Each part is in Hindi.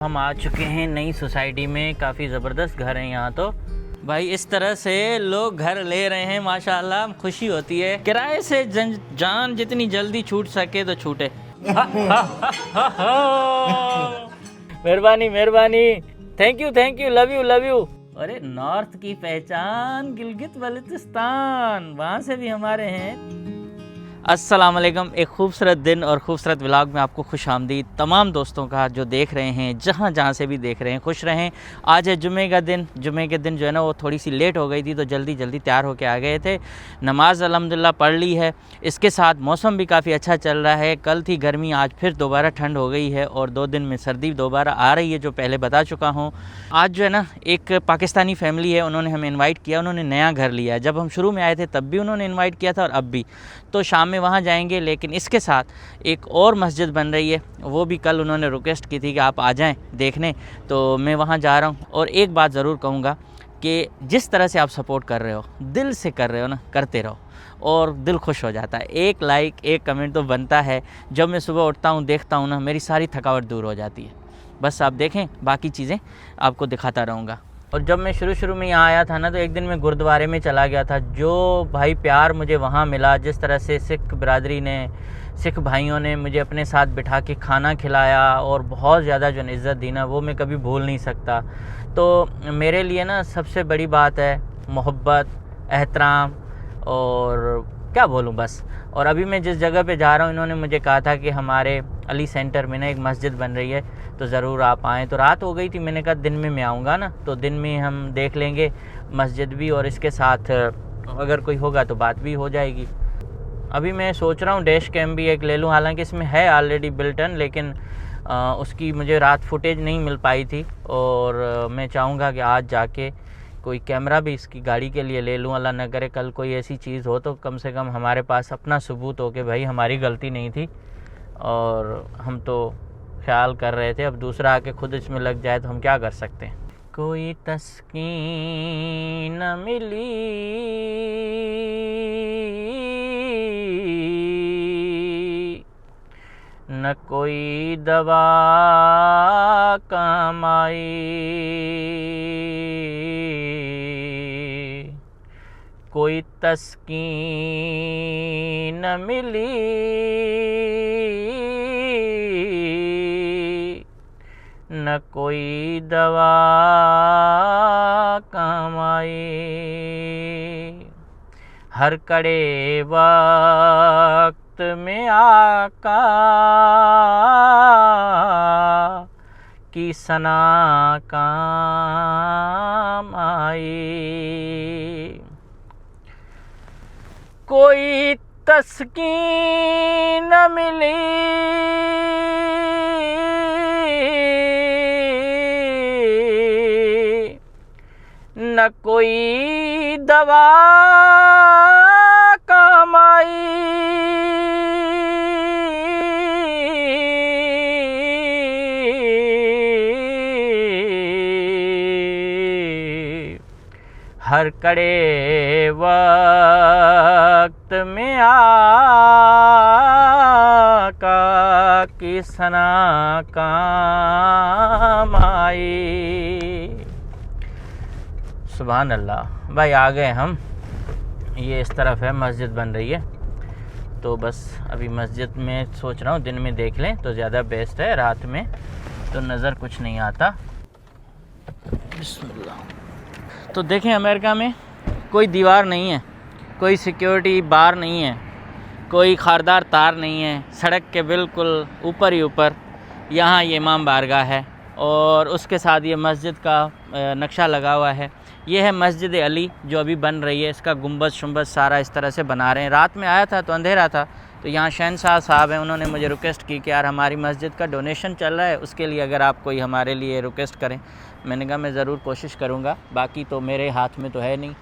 हम आ चुके हैं नई सोसाइटी में। काफ़ी ज़बरदस्त घर है यहाँ तो भाई। इस तरह से लोग घर ले रहे हैं माशाल्लाह, खुशी होती है। किराए से जान जितनी जल्दी छूट सके तो छूटे। मेहरबानी मेहरबानी, थैंक यू, लव यू। अरे नॉर्थ की पहचान गिलगित बल्तिस्तान, वहाँ से भी हमारे हैं। अस्सलाम वालेकुम। एक खूबसूरत दिन और खूबसूरत व्लॉग में आपको खुश आमदीद। तमाम दोस्तों का जो देख रहे हैं, जहाँ से भी देख रहे हैं, खुश रहें। आज है जुमे का दिन। जुमे के दिन जो है ना वो थोड़ी सी लेट हो गई थी, तो जल्दी तैयार होके आ गए थे। नमाज अल्हम्दुलिल्लाह पढ़ ली है। इसके साथ मौसम भी काफ़ी अच्छा चल रहा है। कल थी गर्मी, आज फिर दोबारा ठंड हो गई है और 2 दिन में सर्दी दोबारा आ रही है, जो पहले बता चुका हूँ। आज जो है ना एक पाकिस्तानी फैमिली है, उन्होंने हमें इन्वाइट किया। उन्होंने नया घर लिया है। जब हम शुरू में आए थे तब भी उन्होंने इन्वाइट किया था और अब भी। तो शाम में वहाँ जाएंगे, लेकिन इसके साथ एक और मस्जिद बन रही है, वो भी कल उन्होंने रिक्वेस्ट की थी कि आप आ जाएं देखने, तो मैं वहाँ जा रहा हूँ। और एक बात ज़रूर कहूँगा कि जिस तरह से आप सपोर्ट कर रहे हो, दिल से कर रहे हो ना, करते रहो और दिल खुश हो जाता है। एक लाइक, एक कमेंट तो बनता है। जब मैं सुबह उठता हूँ, देखता हूँ ना, मेरी सारी थकावट दूर हो जाती है। बस आप देखें, बाकी चीज़ें आपको दिखाता रहूँगा। और जब मैं शुरू में यहाँ आया था ना, तो एक दिन मैं गुरुद्वारे में चला गया था। जो भाई प्यार मुझे वहाँ मिला, जिस तरह से सिख बिरादरी ने, सिख भाइयों ने मुझे अपने साथ बिठा के खाना खिलाया और बहुत ज़्यादा जो इज़्ज़त दी ना, वो मैं कभी भूल नहीं सकता। तो मेरे लिए ना सबसे बड़ी बात है मोहब्बत, एहतराम, और क्या बोलूँ बस। और अभी मैं जिस जगह पे जा रहा हूँ, इन्होंने मुझे कहा था कि हमारे अली सेंटर में ना एक मस्जिद बन रही है, तो ज़रूर आप आएँ। तो रात हो गई थी, मैंने कहा दिन में मैं आऊँगा ना, तो दिन में हम देख लेंगे मस्जिद भी, और इसके साथ अगर कोई होगा तो बात भी हो जाएगी। अभी मैं सोच रहा हूँ डैश कैम भी एक ले लूँ, हालांकि इसमें है ऑलरेडी बिल्ट इन, लेकिन उसकी मुझे रात फुटेज नहीं मिल पाई थी। और मैं चाहूँगा कि आज जाके कोई कैमरा भी इसकी गाड़ी के लिए ले लूँ। अल्लाह न करे कल कोई ऐसी चीज़ हो तो कम से कम हमारे पास अपना सबूत हो कि भाई हमारी गलती नहीं थी और हम तो ख्याल कर रहे थे। अब दूसरा आके खुद इसमें लग जाए तो हम क्या कर सकते हैं। कोई तस्कीन न मिली, न कोई दवा काम आई, कोई तस्कीन न मिली, न कोई दवा काम आई। हर कड़े वक्त में आका की सना काम आई। कोई तस्कीन न मिली, न कोई दवा काम आई। हर कड़े वक्त में आका की सना काम आई। सुभान अल्लाह। भाई आ गए हम, ये इस तरफ है, मस्जिद बन रही है। तो बस अभी मस्जिद में सोच रहा हूँ दिन में देख लें तो ज़्यादा बेस्ट है, रात में तो नज़र कुछ नहीं आता। बिस्मिल्लाह। तो देखें, अमेरिका में कोई दीवार नहीं है, कोई सिक्योरिटी बार नहीं है, कोई खारदार तार नहीं है। सड़क के बिल्कुल ऊपर ही ऊपर यहाँ ये इमाम बारगाह है और उसके साथ ये मस्जिद का नक्शा लगा हुआ है। ये है मस्जिद अली जो अभी बन रही है। इसका गुंबद शुंबद सारा इस तरह से बना रहे हैं। रात में आया था तो अंधेरा था, तो यहाँ शहनशाह साहब हैं, उन्होंने मुझे रिक्वेस्ट की कि यार हमारी मस्जिद का डोनेशन चल रहा है, उसके लिए अगर आप कोई हमारे लिए रिक्वेस्ट करें। मैंने कहा मैं ज़रूर कोशिश करूँगा, बाकी तो मेरे हाथ में तो है नहीं।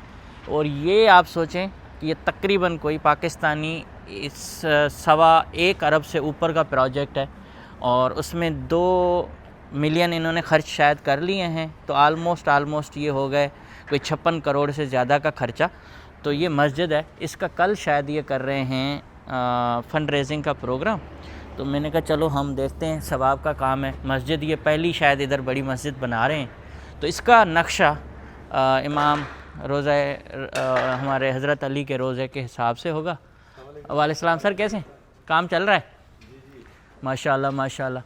और ये आप सोचें कि ये तकरीबन कोई पाकिस्तानी इस 1.25 अरब से ऊपर का प्रोजेक्ट है और उसमें 2 मिलियन इन्होंने खर्च शायद कर लिए हैं। तो आलमोस्ट ये हो गए कोई 56 करोड़ से ज़्यादा का खर्चा। तो ये मस्जिद है, इसका कल शायद ये कर रहे हैं फ़ंड रेजिंग का प्रोग्राम। तो मैंने कहा चलो हम देखते हैं, सवाब का काम है। मस्जिद ये पहली शायद इधर बड़ी मस्जिद बना रहे हैं, तो इसका नक्शा इमाम रोज़ा हमारे हज़रत अली के रोज़े के हिसाब से होगा। वालेकुम सर, कैसे काम चल रहा है? माशाल्लाह माशाल्लाह।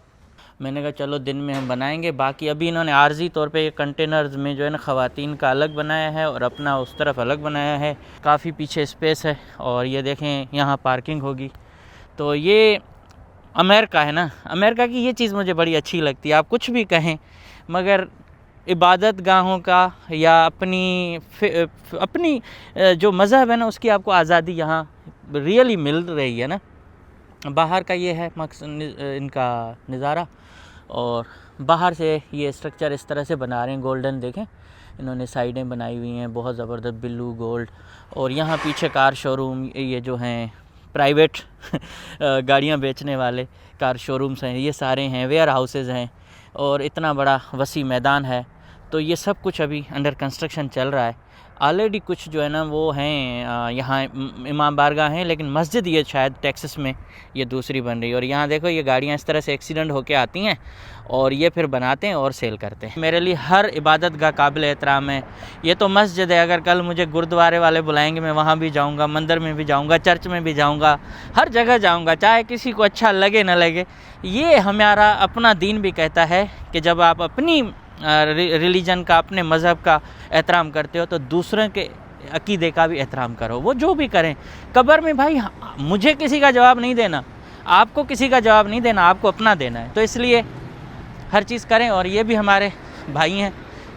मैंने कहा चलो दिन में हम बनाएंगे। बाकी अभी इन्होंने आर्जी तौर पे कंटेनर्स में जो है ना ख़वातीन का अलग बनाया है और अपना उस तरफ अलग बनाया है। काफ़ी पीछे स्पेस है और ये देखें यहाँ पार्किंग होगी। तो ये अमेरिका है ना, अमेरिका की ये चीज़ मुझे बड़ी अच्छी लगती है। आप कुछ भी कहें मगर इबादत गाहों का या अपनी जो मज़हब है ना उसकी आपको आज़ादी यहाँ रियली मिल रही है ना। बाहर का ये है मकसद इनका नज़ारा, और बाहर से ये स्ट्रक्चर इस तरह से बना रहे हैं। गोल्डन देखें इन्होंने साइडें बनाई हुई हैं बहुत ज़बरदस्त ब्लू गोल्ड। और यहाँ पीछे कार शोरूम, ये जो हैं प्राइवेट गाड़ियाँ बेचने वाले कार शोरूम्स हैं, ये सारे हैं, वेयर हाउसेज़ हैं और इतना बड़ा वसी मैदान है। तो ये सब कुछ अभी अंडर कंस्ट्रक्शन चल रहा है। ऑलरेडी कुछ जो है ना वो हैं यहाँ इमाम बारगाह हैं, लेकिन मस्जिद ये शायद टेक्सास में ये दूसरी बन रही है। और यहाँ देखो ये गाड़ियाँ इस तरह से एक्सीडेंट होके आती हैं और ये फिर बनाते हैं और सेल करते हैं। मेरे लिए हर इबादत गाह काबिल एहतराम है। ये तो मस्जिद है, अगर कल मुझे गुरुद्वारे वाले बुलाएंगे मैं वहाँ भी जाऊँगा, मंदिर में भी जाऊँगा, चर्च में भी जाऊँगा, हर जगह जाऊँगा, चाहे किसी को अच्छा लगे ना लगे। ये हमारा अपना दीन भी कहता है कि जब आप अपनी रिलीजन का, अपने मज़हब का एहतराम करते हो तो दूसरों के अकीदे का भी एहतराम करो। वो जो भी करें, कब्र में भाई मुझे किसी का जवाब नहीं देना, आपको किसी का जवाब नहीं देना, आपको अपना देना है। तो इसलिए हर चीज़ करें। और ये भी हमारे भाई हैं,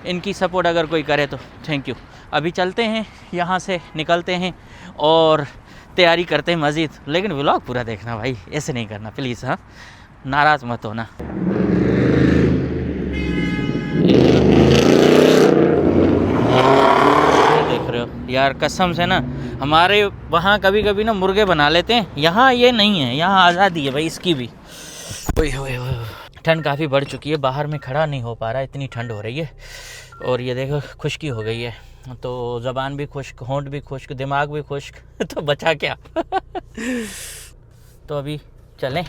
इनकी सपोर्ट अगर कोई करे तो थैंक यू। अभी चलते हैं, यहाँ से निकलते हैं और तैयारी करते हैं मज़ीद। लेकिन व्लॉग पूरा देखना भाई, ऐसे नहीं करना प्लीज़, हाँ, नाराज़ मत होना। देख रहे हो यार, कसम से ना हमारे वहाँ कभी कभी ना मुर्गे बना लेते हैं, यहाँ ये नहीं है, यहाँ आज़ादी है भाई इसकी भी। ठंड काफ़ी बढ़ चुकी है, बाहर में खड़ा नहीं हो पा रहा, इतनी ठंड हो रही है। और ये देखो खुश्की हो गई है, तो ज़बान भी खुश्क, होंठ भी खुश्क, दिमाग भी खुश्क तो बचा क्या। तो अभी चलें,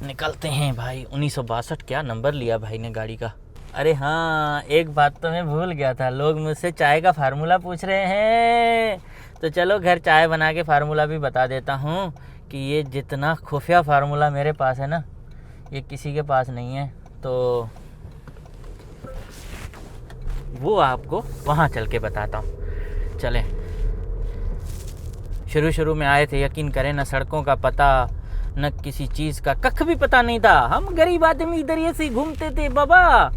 निकलते हैं भाई। 1962 क्या नंबर लिया भाई ने गाड़ी का। अरे हाँ, एक बात तो मैं भूल गया था, लोग मुझसे चाय का फार्मूला पूछ रहे हैं। तो चलो घर चाय बना के फार्मूला भी बता देता हूँ कि ये जितना खुफिया फार्मूला मेरे पास है ना, ये किसी के पास नहीं है। तो वो आपको वहाँ चल के बताता हूँ। चलें। शुरू में आए थे, यकीन करें ना, सड़कों का पता न किसी चीज़ का कख भी पता नहीं था। हम गरीब आदमी इधर ये से घूमते थे बाबा,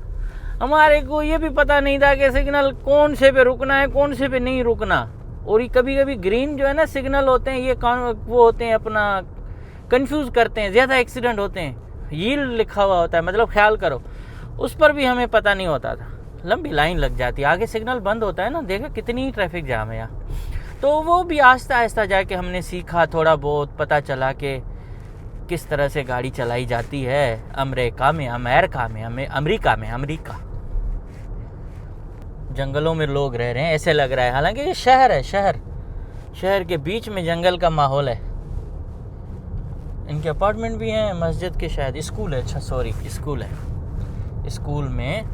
हमारे को ये भी पता नहीं था कि सिग्नल कौन से पे रुकना है, कौन से पे नहीं रुकना। और ये कभी कभी ग्रीन जो है ना सिग्नल होते हैं, ये वो होते हैं अपना कंफ्यूज करते हैं, ज़्यादा एक्सीडेंट होते हैं। यील्ड लिखा हुआ होता है, मतलब ख्याल करो, उस पर भी हमें पता नहीं होता था। लंबी लाइन लग जाती है, आगे सिग्नल बंद होता है ना, देखा कितनी ट्रैफिक जाम है यहाँ। तो वो भी आहिस्ता आहिस्ता जाके हमने सीखा, थोड़ा बहुत पता चला कि किस तरह से गाड़ी चलाई जाती है अमेरिका में। जंगलों में लोग रह रहे हैं ऐसे लग रहा है, हालांकि ये शहर है, शहर के बीच में जंगल का माहौल है। इनके अपार्टमेंट भी हैं, मस्जिद के शायद स्कूल है, अच्छा सॉरी स्कूल है। स्कूल में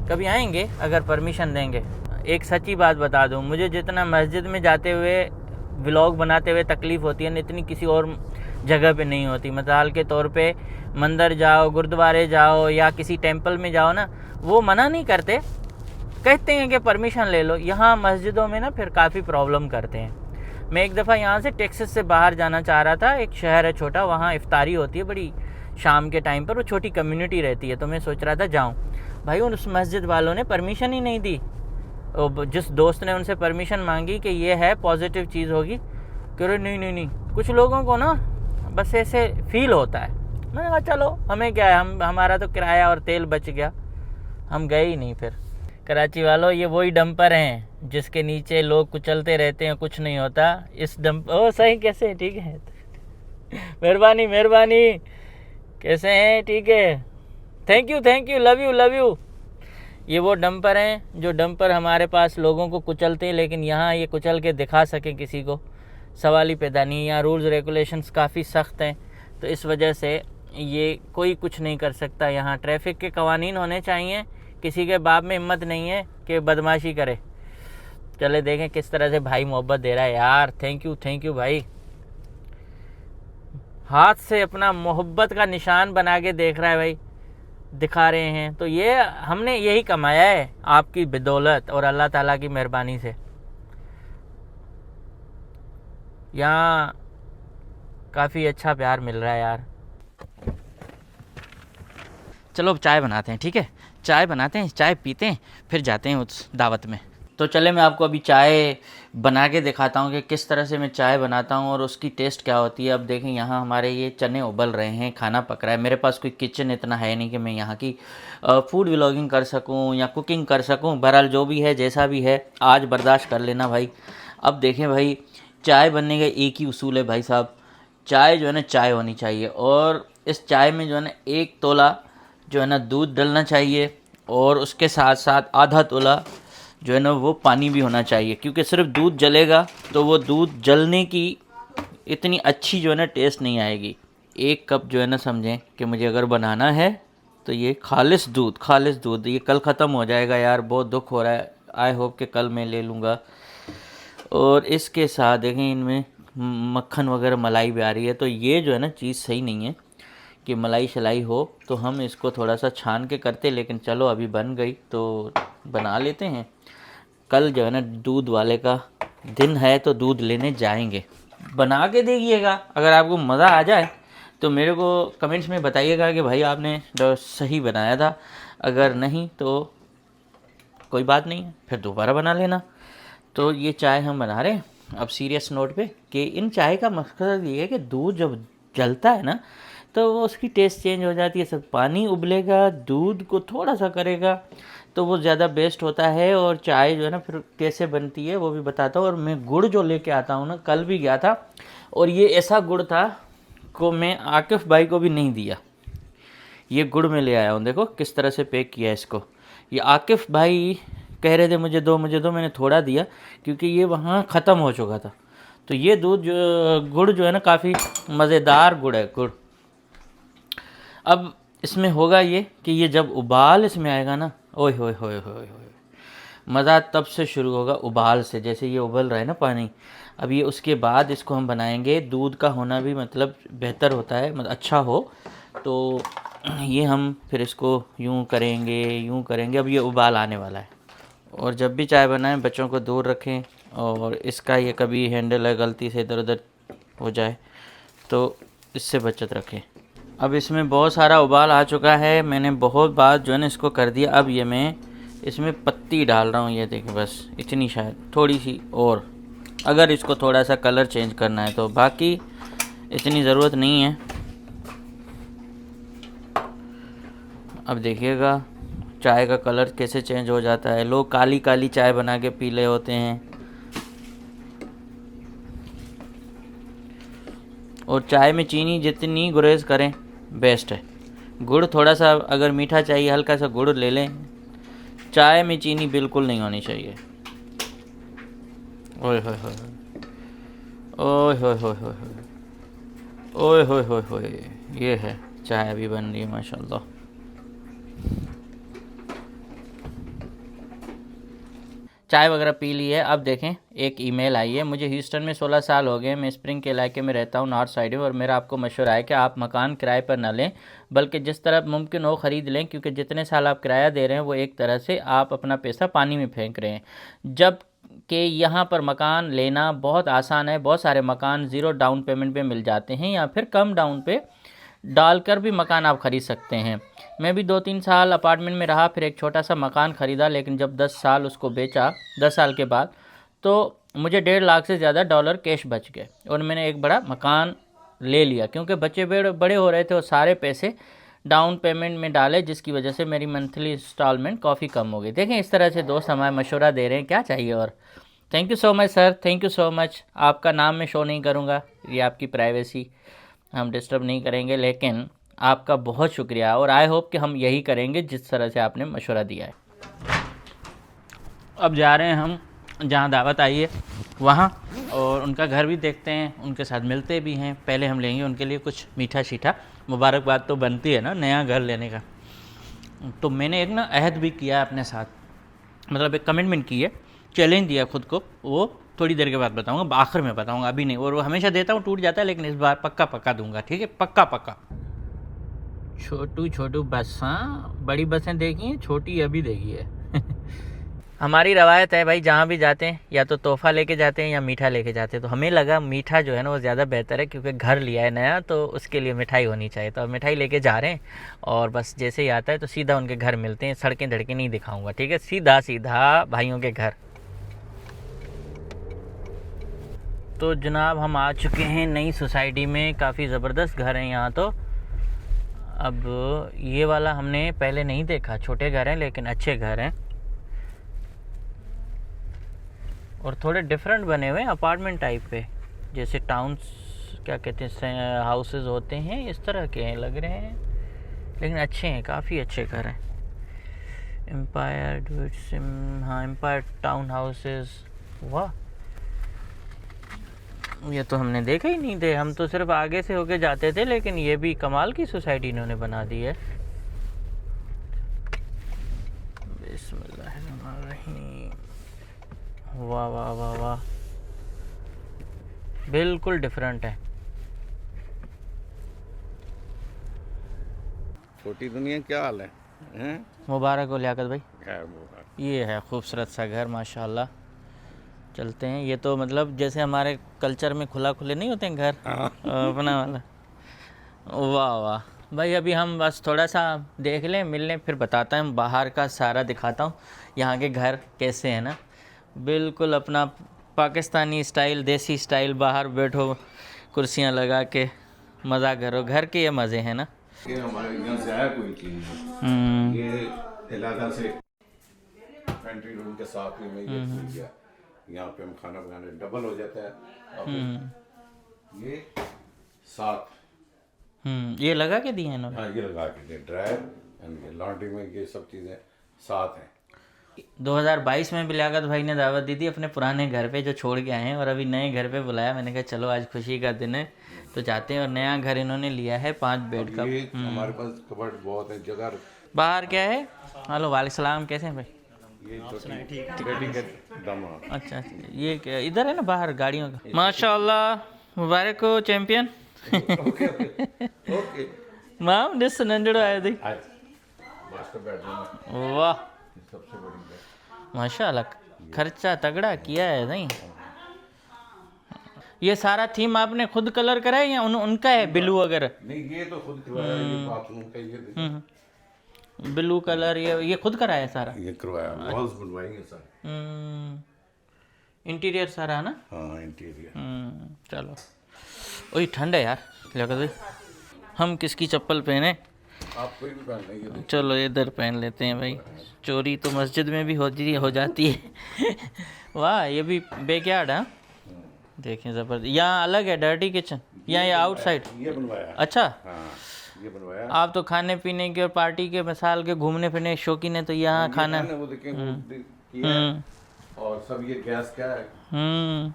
कभी आएंगे अगर परमिशन देंगे। एक सच्ची बात बता दूं, मुझे जितना मस्जिद में जाते हुए व्लॉग बनाते हुए तकलीफ़ होती है ना, इतनी किसी और जगह पे नहीं होती। मिसाल के तौर पे मंदिर जाओ, गुरुद्वारे जाओ या किसी टेंपल में जाओ ना, वो मना नहीं करते, कहते हैं कि परमिशन ले लो। यहाँ मस्जिदों में ना फिर काफ़ी प्रॉब्लम करते हैं। मैं एक दफ़ा यहाँ से टेक्सास से बाहर जाना चाह रहा था, एक शहर है छोटा, वहाँ इफ्तारी होती है बड़ी शाम के टाइम पर, वो छोटी कम्युनिटी रहती है। तो मैं सोच रहा था जाऊँ, भाई उस मस्जिद वालों ने परमिशन ही नहीं दी। जिस दोस्त ने उनसे परमिशन मांगी कि ये है पॉजिटिव चीज़ होगी, कह रहे नहीं। कुछ लोगों को ना बस ऐसे फील होता है। मैंने कहा चलो हमें क्या है, हमारा तो किराया और तेल बच गया, हम गए ही नहीं। फिर कराची वालों, ये वही डंपर हैं जिसके नीचे लोग कुचलते रहते हैं, कुछ नहीं होता। इस सही कैसे, ठीक है, मेहरबानी, कैसे हैं, ठीक है, थैंक यू, लव यू। ये वो डंपर हैं जो डंपर हमारे पास लोगों को कुचलते हैं, लेकिन यहाँ ये कुचल के दिखा सकें किसी को, सवाल ही पैदा नहीं। यहाँ रूल्स रेगुलेशंस काफ़ी सख्त हैं, तो इस वजह से ये कोई कुछ नहीं कर सकता। यहाँ ट्रैफिक के कवानीन होने चाहिए, किसी के बाप में हिम्मत नहीं है कि बदमाशी करे। चले देखें किस तरह से भाई मोहब्बत दे रहा है यार। थैंक यू भाई। हाथ से अपना मोहब्बत का निशान बना के देख रहा है भाई, दिखा रहे हैं। तो ये हमने यही कमाया है आपकी बदौलत और अल्लाह ताला की मेहरबानी से। यहाँ काफ़ी अच्छा प्यार मिल रहा है यार। चलो अब चाय बनाते हैं, ठीक है? चाय बनाते हैं, चाय पीते हैं, फिर जाते हैं उस दावत में। तो चले मैं आपको अभी चाय बना के दिखाता हूँ कि किस तरह से मैं चाय बनाता हूँ और उसकी टेस्ट क्या होती है। अब देखें यहाँ हमारे ये चने उबल रहे हैं, खाना पक रहा है। मेरे पास कोई किचन इतना है नहीं कि मैं यहाँ की फूड व्लॉगिंग कर सकूँ या कुकिंग कर सकूँ। बहरहाल जो भी है जैसा भी है आज बर्दाश्त कर लेना भाई। अब देखें भाई, चाय बनने का एक ही उसूल है भाई साहब, चाय जो है ना चाय होनी चाहिए। और इस चाय में जो है ना 1 तोला जो है ना दूध डलना चाहिए और उसके साथ साथ आधा तोला जो है ना वो पानी भी होना चाहिए, क्योंकि सिर्फ दूध जलेगा तो वो दूध जलने की इतनी अच्छी जो है ना टेस्ट नहीं आएगी। 1 कप जो है ना समझें कि मुझे अगर बनाना है तो ये खालिस दूध ये कल ख़त्म हो जाएगा यार, बहुत दुख हो रहा है। आई होप कि कल मैं ले लूँगा। और इसके साथ देखें इनमें मक्खन वगैरह मलाई भी आ रही है, तो ये जो है ना चीज़ सही नहीं है कि मलाई शलाई हो। तो हम इसको थोड़ा सा छान के करते, लेकिन चलो अभी बन गई तो बना लेते हैं। कल जो है ना दूध वाले का दिन है तो दूध लेने जाएंगे। बना के देखिएगा, अगर आपको मज़ा आ जाए तो मेरे को कमेंट्स में बताइएगा कि भाई आपने सही बनाया था। अगर नहीं तो कोई बात नहीं है, फिर दोबारा बना लेना। तो ये चाय हम बना रहे हैं अब सीरियस नोट पे कि इन चाय का मकसद ये है कि दूध जब जलता है ना तो वो उसकी टेस्ट चेंज हो जाती है। सब पानी उबलेगा, दूध को थोड़ा सा करेगा तो वो ज़्यादा बेस्ट होता है। और चाय जो है ना फिर कैसे बनती है वो भी बताता हूँ। और मैं गुड़ जो लेके आता हूँ ना, कल भी गया था और ये ऐसा गुड़ था को मैं आकिफ़ भाई को भी नहीं दिया। ये गुड़ में ले आया हूँ, देखो किस तरह से पैक किया है इसको। ये आकिफ़ भाई कह रहे थे मुझे दो, मैंने थोड़ा दिया क्योंकि ये वहाँ ख़त्म हो चुका था। तो ये दूध गुड़ जो है ना काफ़ी मज़ेदार गुड़ है गुड़। अब इसमें होगा ये कि ये जब उबाल इसमें आएगा ना, ओए होए होए होए होए, मज़ा तब से शुरू होगा, उबाल से। जैसे ये उबल रहा है ना पानी, अब ये उसके बाद इसको हम बनाएंगे। दूध का होना भी मतलब बेहतर होता है, मतलब अच्छा हो। तो ये हम फिर इसको यूँ करेंगे। अब ये उबाल आने वाला है। और जब भी चाय बनाएं बच्चों को दूर रखें, और इसका ये कभी हैंडल है गलती से इधर उधर हो जाए तो इससे बचत रखें। अब इसमें बहुत सारा उबाल आ चुका है, मैंने बहुत बार जो है ना इसको कर दिया। अब ये मैं इसमें पत्ती डाल रहा हूँ, ये देखें बस इतनी, शायद थोड़ी सी और, अगर इसको थोड़ा सा कलर चेंज करना है तो, बाकी इतनी ज़रूरत नहीं है। अब देखिएगा चाय का कलर कैसे चेंज हो जाता है। लोग काली काली चाय बना के पी ले होते हैं। और चाय में चीनी जितनी गुरेज करें बेस्ट है। गुड़ थोड़ा सा, अगर मीठा चाहिए हल्का सा गुड़ ले लें। चाय में चीनी बिल्कुल नहीं होनी चाहिए। ओए होए होए ओए होए होए होए ओए होए होए होए, ये है चाय अभी बन रही है माशाल्लाह। चाय वगैरह पी ली है। अब देखें एक ईमेल आई है, मुझे ह्यूस्टन में 16 साल हो गए, मैं स्प्रिंग के इलाके में रहता हूँ, नॉर्थ साइड में, और मेरा आपको मशवरा है कि आप मकान किराए पर ना लें, बल्कि जिस तरह मुमकिन हो ख़रीद लें, क्योंकि जितने साल आप किराया दे रहे हैं वो एक तरह से आप अपना पैसा पानी में फेंक रहे हैं। जब कि यहाँ पर मकान लेना बहुत आसान है। बहुत सारे मकान ज़ीरो डाउन पेमेंट पे मिल जाते हैं या फिर कम डाउन पे डालकर भी मकान आप ख़रीद सकते हैं। मैं भी 2-3 साल अपार्टमेंट में रहा, फिर एक छोटा सा मकान ख़रीदा, लेकिन जब 10 साल उसको बेचा, 10 साल के बाद, तो मुझे 1.5 लाख से ज़्यादा डॉलर कैश बच गए और मैंने एक बड़ा मकान ले लिया, क्योंकि बच्चे बड़े हो रहे थे और सारे पैसे डाउन पेमेंट में डाले, जिसकी वजह से मेरी मंथली इंस्टॉलमेंट काफ़ी कम हो गई। देखें इस तरह से दोस्त हमारे मशवरा दे रहे हैं, क्या चाहिए और। Thank you so much sir, thank you so much. आपका नाम मैं शो नहीं करूँगा, ये आपकी प्राइवेसी, हम डिस्टर्ब नहीं करेंगे, लेकिन आपका बहुत शुक्रिया। और आई होप कि हम यही करेंगे जिस तरह से आपने मशवरा दिया है। अब जा रहे हैं हम जहाँ दावत आई है वहाँ, और उनका घर भी देखते हैं, उनके साथ मिलते भी हैं। पहले हम लेंगे उनके लिए कुछ मीठा शीठा, मुबारकबाद तो बनती है ना नया घर लेने का। तो मैंने एक ना अहद भी किया है अपने साथ, मतलब एक कमिटमेंट की है, चैलेंज दिया खुद को। वो थोड़ी देर के बाद बताऊंगा, आखिर में बताऊंगा, अभी नहीं। और वो हमेशा देता हूँ, टूट जाता है, लेकिन इस बार पक्का पक्का दूंगा, ठीक है, पक्का पक्का। छोटू छोटू बस, हाँ बड़ी बसें देखी हैं, छोटी अभी देखी है। हमारी रवायत है भाई, जहाँ भी जाते हैं या तो तोहफा लेके जाते हैं या मीठा लेके जाते हैं। तो हमें लगा मीठा जो है ना वो ज़्यादा बेहतर है, क्योंकि घर लिया है नया, तो उसके लिए मिठाई होनी चाहिए। तो अब मिठाई लेके जा रहे हैं, और बस जैसे ही आता है तो सीधा उनके घर मिलते हैं। सड़कें धड़कें नहीं दिखाऊंगा, ठीक है, सीधा सीधा भाइयों के घर। तो जनाब हम आ चुके हैं नई सोसाइटी में, काफ़ी ज़बरदस्त घर है यहाँ। तो अब ये वाला हमने पहले नहीं देखा, छोटे घर हैं लेकिन अच्छे घर हैं, और थोड़े डिफरेंट बने हुए हैं, अपार्टमेंट टाइप पे, जैसे टाउन्स क्या कहते हैं हाउसेस होते हैं, इस तरह के हैं लग रहे हैं, लेकिन अच्छे हैं, काफ़ी अच्छे घर हैं। एम्पायर, हाँ एम्पायर टाउन हाउसेस, वाह ये तो हमने देखा ही नहीं थे, हम तो सिर्फ आगे से होके जाते थे, लेकिन ये भी कमाल की सोसाइटी इन्होंने बना दी है। बिस्मिल्लाहिर्रहमानिर्रहीम, वाह वाह वाह वाह, बिल्कुल डिफरेंट है। छोटी दुनिया क्या हाल है, हैं? मुबारक हो लियाकत भाई। खैर मुबारक। ये है खूबसूरत सा घर माशाल्लाह। चलते हैं, ये तो मतलब जैसे हमारे कल्चर में खुला खुले नहीं होते हैं घर, अपना वाला। वाह वाह भाई, अभी हम बस थोड़ा सा देख लें, मिल लें, फिर बताता हूँ, बाहर का सारा दिखाता हूँ यहाँ के घर कैसे हैं ना, बिल्कुल अपना पाकिस्तानी स्टाइल, देसी स्टाइल। बाहर बैठो कुर्सियाँ लगा के, मज़ा करो, घर के ये मज़े हैं ना। ये हमारे यहाँ से आया कोई चीज़ नहीं। ये इलाका से पेंट्री रूम के साथ में ये खुल गया, यहाँ पे हम खाना बनाने डबल हो जाता है। अब ये साथ ये लगा के दिए हैं इन्होंने। हाँ ये लगा के ड्रायर एंड ये लॉन्ड्री में ये सब चीज़ें साथ हैं। 2022 में भी लियाकत भाई ने दावत दी थी अपने पुराने घर पे जो छोड़ के आए हैं, और अभी नए घर पे बुलाया। मैंने कहा चलो आज खुशी का दिन है तो जाते हैं। और नया घर इन्होंने लिया है 5 बेड का। ये हमारे पास कबर्ड बहुत है, जगह। बाहर क्या है? हेलो वालेकुम सलाम, कैसे हैं भाई? ये टिकट दम। अच्छा अच्छा, ये क्या इधर है ना बाहर गाड़ियों का? माशाल्लाह, मुबारक हो चैंपियन। Okay okay. माम डिस नंजड़ो आए थी। मास्टर बेडरूम है, वाह सबसे बड़ी है। माशाल्लाह, खर्चा तगड़ा किया है नहीं? ये सारा थीम आपने खुद कलर करा है या उनका है ब्लू वगैरह? नहीं ये तो खुद करवाया, ये बाथरूम का ये देखिए। ब्लू कलर ये खुद करा है सारा? ये करवाया, वॉल्स बनवाएंगे सारे। इंटीरियर सारा है ना? हाँ इंटीरियर। चलो, वही ठंड है यार लगता भाई। हम किसकी चप्पल पहने? आप कोई भी पहन लेंगे। चलो इधर पहन लेते हैं भाई, चोरी तो मस्जिद में भी हो जाती है। वाह ये भी बैकयार्ड है, देखें ज़बरदस्त। यहाँ अलग है डर्टी किचन, यहाँ ये आउटसाइड। ये बनवाया। अच्छा, हाँ ये बनवाया। आप तो खाने पीने के और पार्टी के मिसाल के घूमने फिरने शौकीन है, तो यहाँ खाना। वो देखें किया, और सब ये गैस क्या है,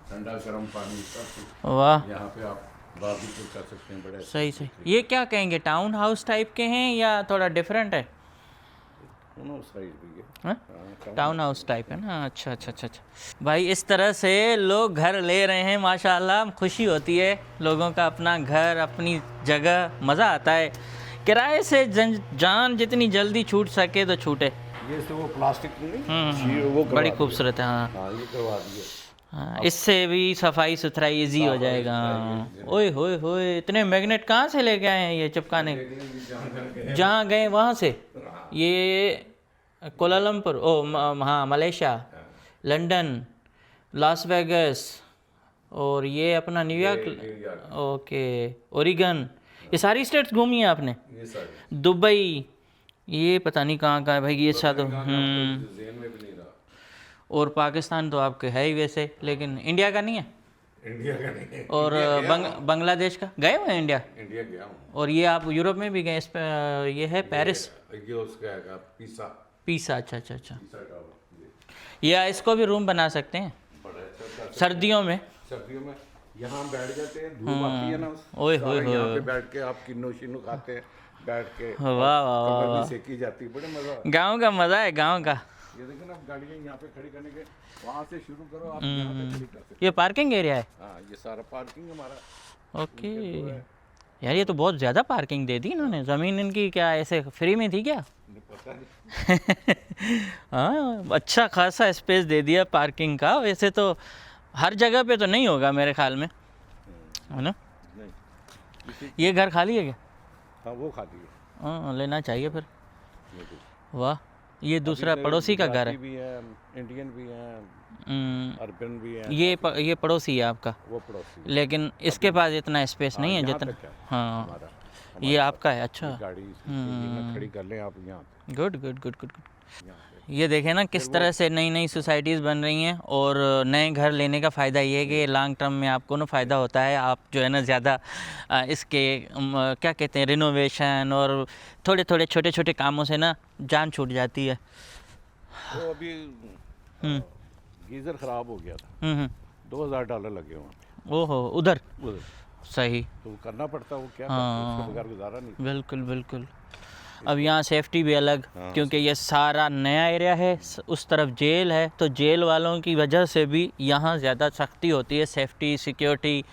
ठंडा गर्म पानी सब। वाह यहाँ पे आप बारबेक्यू कर सकते हैं बड़े। सही सही। ये क्या कहेंगे, टाउन हाउस टाइप के हैं या थोड़ा डिफरेंट है? दोनों साइड भी है, टाउन हाउस टाइप है ना। अच्छा अच्छा अच्छा अच्छा भाई, इस तरह से लोग घर ले रहे हैं माशाल्लाह, खुशी होती है लोगों का अपना घर, अपनी जगह, मज़ा आता है। किराए से जान जितनी जल्दी छूट सके तो छूटे। ये तो वो प्लास्टिक नहीं, वो बड़ी खूबसूरत है। हाँ हाँ ये करवा दिए। हाँ, इससे भी सफाई सुथराई इजी हो जाएगा। ओए होए होए, इतने मैग्नेट कहाँ से लेके आए हैं ये चिपकाने? जहाँ गए वहाँ से? ये कोलालमपुर, हाँ मलेशिया, लंदन, लास वेगस, और ये अपना न्यूयॉर्क, ओके, ओरिगन, ये सारी स्टेट्स घूमी है आपने? ये सारे। दुबई, ये पता नहीं कहाँ का है भाई ये अच्छा। तो और पाकिस्तान तो आपके है ही वैसे, लेकिन इंडिया का नहीं है? इंडिया का नहीं है। और बांग्लादेश का गए हुए हैं? इंडिया गया हूँ। और ये आप यूरोप में भी गए? इस पे ये है पेरिस, ये उसका है पीसा। अच्छा अच्छा अच्छा, पीसा या इसको भी रूम बना सकते हैं बड़ा अच्छा सर्दियों में। सर्दियों में यहाँ हम बैठ जाते हैं, धूप आती है ना, ओए सारे होए यहाँ होए। पे बैठ के आप किन्नू शिन्नू खाते हैं बैठ के, वाह वाह वाह कमर वाह। भी सेकी जाती है, बड़े मजा आता गांव का मजा है, गांव का। है। ये देखो ना, आप गाड़ियाँ यहाँ पे खड़ी करने के, वहाँ से शुरू करो, आप यहाँ पे खड़ी कर सकते ये पार्किंग एरिया है। हो। हाँ, ये सारा पार्किंग हमारा। ओके यार, ये तो बहुत ज़्यादा पार्किंग दे दी इन्होंने। ज़मीन इनकी क्या ऐसे फ्री में थी क्या? नहीं, पता नहीं। हाँ, अच्छा खासा स्पेस दे दिया पार्किंग का। वैसे तो हर जगह पे तो नहीं होगा मेरे ख्याल में, है ना? नहीं, ये घर खाली है क्या? हाँ वो खाती है। हाँ, लेना चाहिए फिर। ये तो। वाह, ये दूसरा अभी पड़ोसी का घर है। गुजराती भी है, इंडियन भी हैं, अर्बन भी हैं। ये पड़ोसी है आपका, वो पड़ोसी है। लेकिन इसके पास इतना स्पेस नहीं है यहाँ जितना। तक है हाँ, हमारा। ये आपका है। अच्छा, गाड़ी यहाँ खड़ी कर लें आप यहाँ पे, good good good good good. यहाँ पे। ये देखें ना किस तरह से नई नई सोसाइटीज़ बन रही हैं, और नए घर लेने का फ़ायदा ये है कि लॉन्ग टर्म में आपको ना फ़ायदा होता है। आप जो है ना ज़्यादा इसके क्या कहते हैं, रिनोवेशन और थोड़े थोड़े छोटे छोटे कामों से ना जान छूट जाती है। तो अभी गीज़र ख़राब हो गया था, हम्म। $2000 लगे वहाँ पे। ओहो, उधर उधर। सही। तो वो करना पड़ता, वो क्या हाँ। करते, उसके बगैर गुजारा नहीं। बिल्कुल बिल्कुल। अब यहाँ सेफ्टी भी अलग, हाँ। क्योंकि ये सारा नया एरिया है, उस तरफ जेल है, तो जेल वालों की वजह से भी यहाँ ज़्यादा सख्ती होती है, सेफ्टी सिक्योरिटी।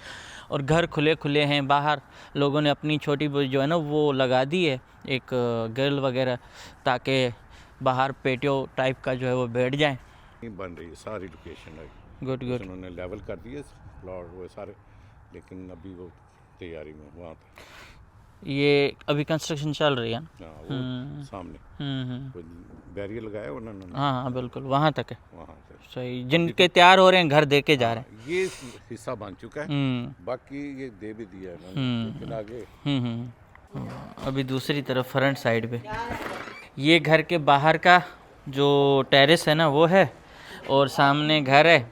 और घर खुले खुले हैं, बाहर लोगों ने अपनी छोटी जो है ना वो लगा दी है, एक ग्रिल वगैरह, ताकि बाहर पेटियो टाइप का जो है वो बैठ जाए। बन रही है सारी लोकेशन है, गुड गुड। उन्होंने लेवल कर दिए प्लॉट वो सारे, लेकिन अभी वो तैयारी में वहाँ पे। ये अभी कंस्ट्रक्शन चल रही है ना? हाँ, वो सामने कोई बैरियर लगाया उन्होंने, हाँ हाँ बिल्कुल, वहाँ तक है। वहाँ से। सही, जिनके तैयार हो रहे हैं घर दे के जा रहे हैं। ये हिस्सा बन चुका है, बाकी ये दे भी दिया है इन्होंने, लेकिन आगे। अभी दूसरी तरफ फ्रंट साइड पे ये घर के बाहर का जो टेरेस है ना वो है, और सामने घर है।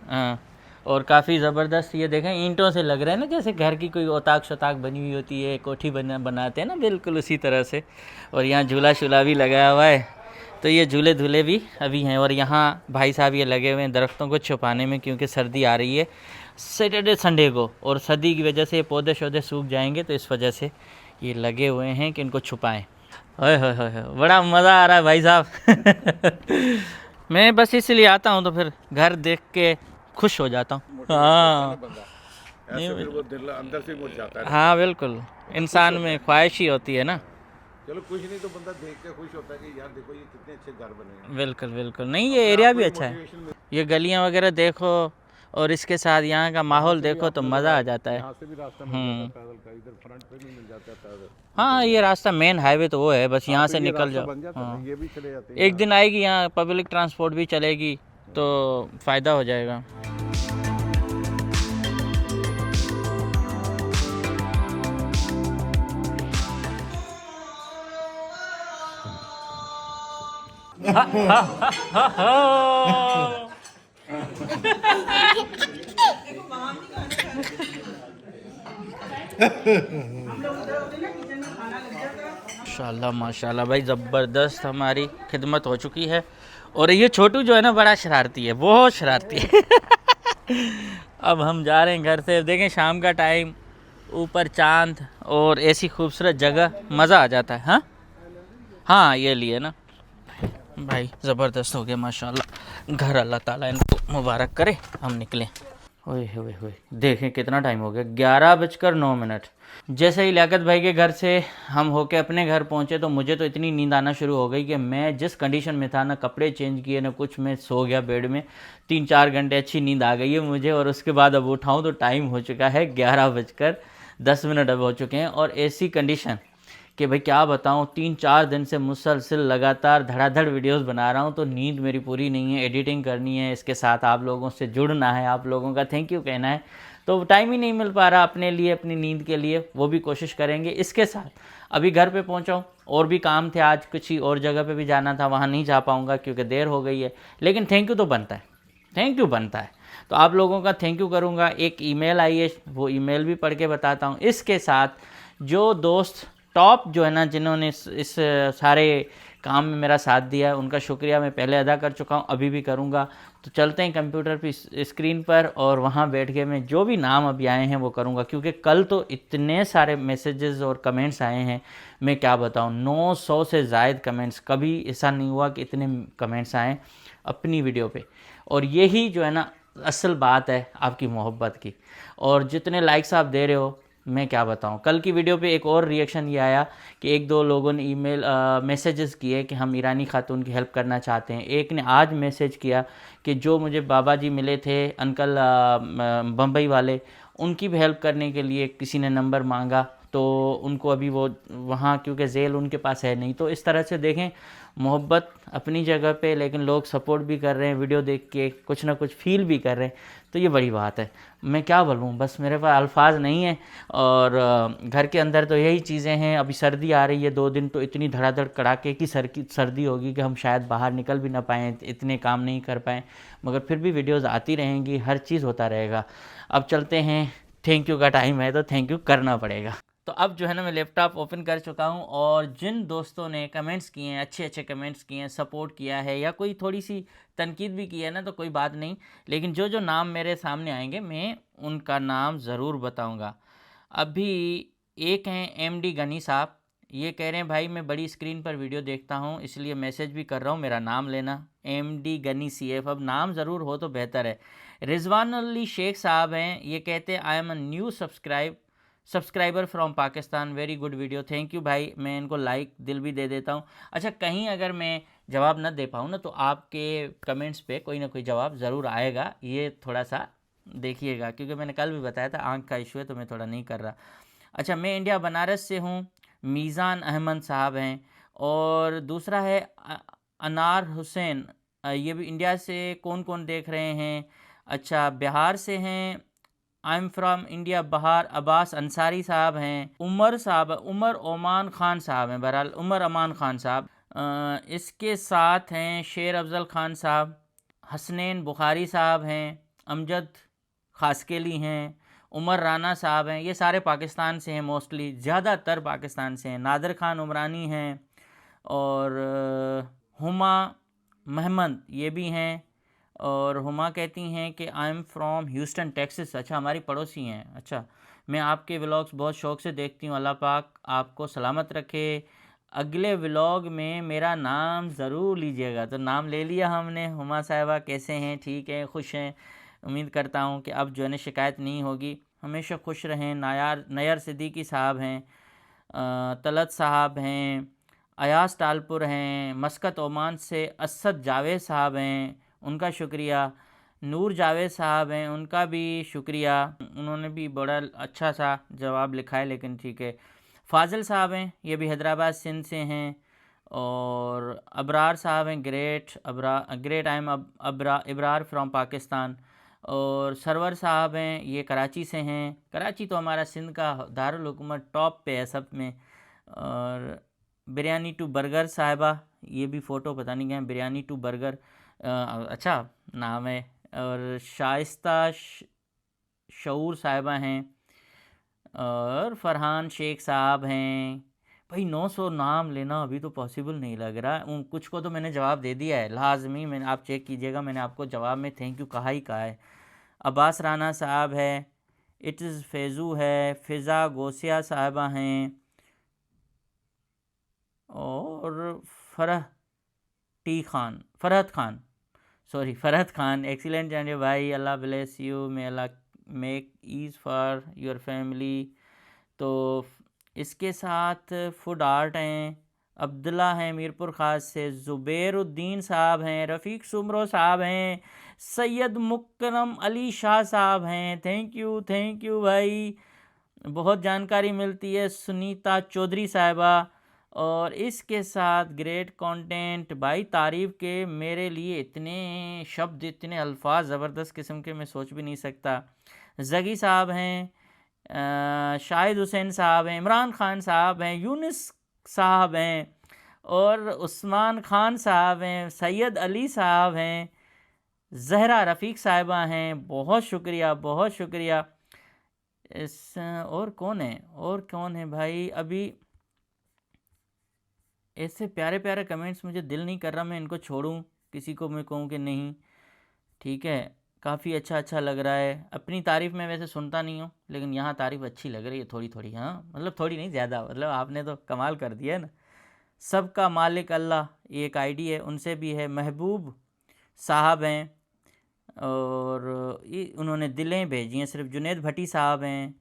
हाँ, और काफ़ी ज़बरदस्त, ये देखें ईंटों से लग रहा है ना, जैसे घर की कोई औताक शताक बनी हुई होती है, कोठी बनाते हैं ना, बिल्कुल उसी तरह से। और यहाँ झूला शूला भी लगाया हुआ है, तो ये झूले धूले भी अभी हैं। और यहाँ भाई साहब ये लगे हुए हैं दरख्तों को छुपाने में, क्योंकि सर्दी आ रही है सैटरडे संडे को, और सर्दी की वजह से ये पौधे शौधे सूख जाएंगे, तो इस वजह से ये लगे हुए हैं कि इनको छुपाएं। ओए होए होए, बड़ा मज़ा आ रहा है भाई साहब। मैं बस इसलिए आता हूँ, तो फिर घर देख के खुश हो जाता हूँ। हाँ ऐसे फिर वो दिल अंदर से मुड़ जाता है। हाँ बिल्कुल, इंसान में ख्वाहिश ही होती है ना। चलो कुछ नहीं तो बंदा देख के खुश होता है कि यार देखो ये कितने अच्छे घर बने हैं। बिल्कुल बिल्कुल। नहीं, ये एरिया भी अच्छा है, ये गलियाँ वगैरह देखो, और इसके साथ यहाँ का माहौल देखो तो मज़ा आ जाता है। यहाँ से भी रास्ता मिल जाता है पैदल का, इधर फ्रंट पे भी मिल जाता है पैदल। हाँ, ये रास्ता मेन हाईवे तो वो है, बस यहाँ से निकल जाओ। बन जाता है, ये भी चले जाते हैं। एक दिन आएगी यहाँ पब्लिक ट्रांसपोर्ट भी चलेगी, तो फ़ायदा हो जाएगा। माशाल्लाह माशाल्लाह भाई, ज़बरदस्त हमारी खिदमत हो चुकी है। और ये छोटू जो है ना बड़ा शरारती है, बहुत शरारती है। अब हम जा रहे हैं घर से। देखें शाम का टाइम, ऊपर चांद और ऐसी खूबसूरत जगह, मज़ा आ जाता है। हाँ हाँ, ये लिए ना भाई, ज़बरदस्त हो गया माशाल्लाह। घर अल्लाह ताला इनको मुबारक करे। हम निकलें। ओए होए होए, देखें कितना टाइम हो गया, 11:09। जैसे ही लियाकत भाई के घर से हम होके अपने घर पहुंचे, तो मुझे तो इतनी नींद आना शुरू हो गई कि मैं जिस कंडीशन में था ना, कपड़े चेंज किए ना कुछ, मैं सो गया बेड में। 3-4 घंटे अच्छी नींद आ गई है मुझे। और उसके बाद अब उठाऊँ तो टाइम हो चुका है 11:10 अब हो चुके हैं। और ऐसी कंडीशन कि भाई क्या बताऊँ, 3-4 दिन से मुसलसल लगातार धड़ाधड़ वीडियोस बना रहा हूँ, तो नींद मेरी पूरी नहीं है। एडिटिंग करनी है, इसके साथ आप लोगों से जुड़ना है, आप लोगों का थैंक यू कहना है, तो टाइम ही नहीं मिल पा रहा अपने लिए, अपनी नींद के लिए। वो भी कोशिश करेंगे। इसके साथ अभी घर पे पहुँचा हूँ, और भी काम थे आज, कुछ ही और जगह पे भी जाना था, वहाँ नहीं जा पाऊँगा क्योंकि देर हो गई है। लेकिन थैंक यू तो बनता है, थैंक यू बनता है। तो आप लोगों का थैंक यू करूँगा। एक ईमेल आई है, वो ईमेल भी पढ़ के बताता हूँ। इसके साथ जो दोस्त टॉप जो है ना, जिन्होंने इस सारे काम में मेरा साथ दिया है, उनका शुक्रिया मैं पहले अदा कर चुका हूँ, अभी भी करूँगा। तो चलते हैं कंप्यूटर पे स्क्रीन पर और वहाँ बैठ के मैं जो भी नाम अभी आए हैं वो करूँगा, क्योंकि कल तो इतने सारे मैसेजेस और कमेंट्स आए हैं, मैं क्या बताऊँ, 900 से ज़ायद कमेंट्स। कभी ऐसा नहीं हुआ कि इतने कमेंट्स आए अपनी वीडियो पे। और यही जो है ना असल बात है आपकी मोहब्बत की। और जितने लाइक्स आप दे रहे हो मैं क्या बताऊं। कल की वीडियो पे एक और रिएक्शन ये आया कि एक दो लोगों ने ईमेल मैसेजेस किए कि हम ईरानी खातून की हेल्प करना चाहते हैं। एक ने आज मैसेज किया कि जो मुझे बाबा जी मिले थे अंकल बम्बई वाले, उनकी भी हेल्प करने के लिए किसी ने नंबर मांगा, तो उनको अभी वो वहाँ क्योंकि जेल उनके पास है नहीं। तो इस तरह से देखें, मोहब्बत अपनी जगह पे, लेकिन लोग सपोर्ट भी कर रहे हैं, वीडियो देख के कुछ ना कुछ फील भी कर रहे हैं, तो ये बड़ी बात है। मैं क्या बोलूँ, बस मेरे पास अल्फाज नहीं है। और घर के अंदर तो यही चीज़ें हैं। अभी सर्दी आ रही है, 2 दिन तो इतनी धड़ाधड़ कड़ाके की सर्दी होगी कि हम शायद बाहर निकल भी ना पाएँ, इतने काम नहीं कर पाएँ, मगर फिर भी वीडियोज़ आती रहेंगी, हर चीज़ होता रहेगा। अब चलते हैं, थैंक यू का टाइम है तो थैंक यू करना पड़ेगा। तो अब जो है ना मैं लैपटॉप ओपन कर चुका हूँ, और जिन दोस्तों ने कमेंट्स किए हैं, अच्छे अच्छे कमेंट्स किए हैं, सपोर्ट किया है या कोई थोड़ी सी तनकीद भी की है ना, तो कोई बात नहीं, लेकिन जो जो नाम मेरे सामने आएंगे मैं उनका नाम ज़रूर बताऊँगा। अभी एक हैं एमडी गनी साहब, ये कह रहे हैं भाई मैं बड़ी स्क्रीन पर वीडियो देखता हूँ इसलिए मैसेज भी कर रहा हूँ, मेरा नाम लेना। एमडी गनी CF, अब नाम ज़रूर हो तो बेहतर है। रिजवान अली शेख साहब हैं, ये कहते हैं I am a new subscriber from Pakistan, very good video, thank you भाई। मैं इनको लाइक दिल भी दे देता हूँ। अच्छा, कहीं अगर मैं जवाब न दे पाऊँ ना, तो आपके कमेंट्स पे कोई ना कोई जवाब ज़रूर आएगा, ये थोड़ा सा देखिएगा, क्योंकि मैंने कल भी बताया था आंख का इशू है तो मैं थोड़ा नहीं कर रहा। अच्छा, मैं इंडिया बनारस से हूँ, मीज़ान अहमद साहब हैं। और दूसरा है अनार हुसैन, ये भी इंडिया से कौन कौन देख रहे हैं। अच्छा, बिहार से हैं, आई एम फ्रॉम इंडिया बहार, अब्बास अंसारी साहब हैं। उमर साहब, उमर ओमान ख़ान साहब हैं, बहरहाल उमर अमान ख़ान साहब। इसके साथ हैं शेर अफजल ख़ान साहब, हसनैन बुखारी साहब हैं, अमजद खासकेली हैं, उमर राना साहब हैं। ये सारे पाकिस्तान से हैं, मोस्टली ज़्यादातर पाकिस्तान से हैं। नादिर ख़ान उमरानी हैं, और हुमा महमद ये भी हैं। और हुमा कहती हैं कि I am from Houston Texas. अच्छा, हमारी पड़ोसी हैं। अच्छा, मैं आपके व्लॉग्स बहुत शौक़ से देखती हूँ, अल्लाह पाक आपको सलामत रखे। अगले व्लॉग में मेरा नाम ज़रूर लीजिएगा। तो नाम ले लिया हमने। हुमा साहिबा कैसे हैं, ठीक हैं, खुश हैं? उम्मीद करता हूँ कि अब जो है ना शिकायत नहीं होगी, हमेशा खुश रहें। नयर सिद्दीकी साहब हैं, तलत साहब हैं, अयास टालपुर हैं, मस्कत ओमान से असद जावेद साहब हैं, उनका शुक्रिया। नूर जावेद साहब हैं, उनका भी शुक्रिया, उन्होंने भी बड़ा अच्छा सा जवाब लिखा है, लेकिन ठीक है। फाजिल साहब हैं, ये भी हैदराबाद सिंध से हैं। और अबरार साहब हैं, great I am Ibrar from Pakistan. और सरवर साहब हैं, ये कराची से हैं। कराची तो हमारा सिंध का दारुल हुकूमत टॉप पे है सब में। और बिरयानी टू बर्गर साहिबा, ये भी फ़ोटो पता नहीं क्या है, बिरयानी टू बर्गर, अच्छा नाम है। और शाइस्ता शऊर साहिबा हैं, और फरहान शेख साहब हैं। भाई 900 नाम लेना अभी तो पॉसिबल नहीं लग रहा। उन कुछ को तो मैंने जवाब दे दिया है लाजमी, मैंने, आप चेक कीजिएगा, मैंने आपको जवाब में थैंक यू कहा ही कहा है। अब्बास राना साहब है, इट इज़ फैज़ू है, फ़िज़ा गोसिया साहिबा हैं, और फरहत खान, एक्सीलेंट जानिए भाई, Allah bless you, may Allah make ease for your family. तो इसके साथ फूड आर्ट हैं, अब्दुल्ला हैं मीरपुर ख़ास से, ज़ुबैरुद्दीन साहब हैं, रफ़ीक सुमरो साहब हैं, सैयद मुकरम अली शाह साहब हैं। थैंक यू भाई, बहुत जानकारी मिलती है। सुनीता चौधरी साहिबा। और इसके साथ ग्रेट कंटेंट भाई, तारीफ़ के मेरे लिए इतने शब्द, इतने अल्फाज ज़बरदस्त किस्म के मैं सोच भी नहीं सकता। जगी साहब हैं, शाहिद हुसैन साहब हैं, इमरान ख़ान साहब हैं, यूनिस साहब हैं, और उस्मान ख़ान साहब हैं, सैयद अली साहब हैं, ज़हरा रफ़ीक साहिबा हैं। बहुत शुक्रिया। और कौन है भाई? अभी ऐसे प्यारे प्यारे कमेंट्स, मुझे दिल नहीं कर रहा मैं इनको छोड़ूं, किसी को मैं कहूं कि नहीं। ठीक है, काफ़ी अच्छा लग रहा है। अपनी तारीफ़ मैं वैसे सुनता नहीं हूँ, लेकिन यहाँ तारीफ़ अच्छी लग रही है थोड़ी थोड़ी। हाँ मतलब थोड़ी नहीं, ज़्यादा, मतलब आपने तो कमाल कर दिया है ना। सबका मालिक अल्लाह, ये एक आईडी है, उनसे भी है। महबूब साहब हैं, और ये उन्होंने दिलें भेजी हैं सिर्फ। जुनेद भट्टी साहब हैं,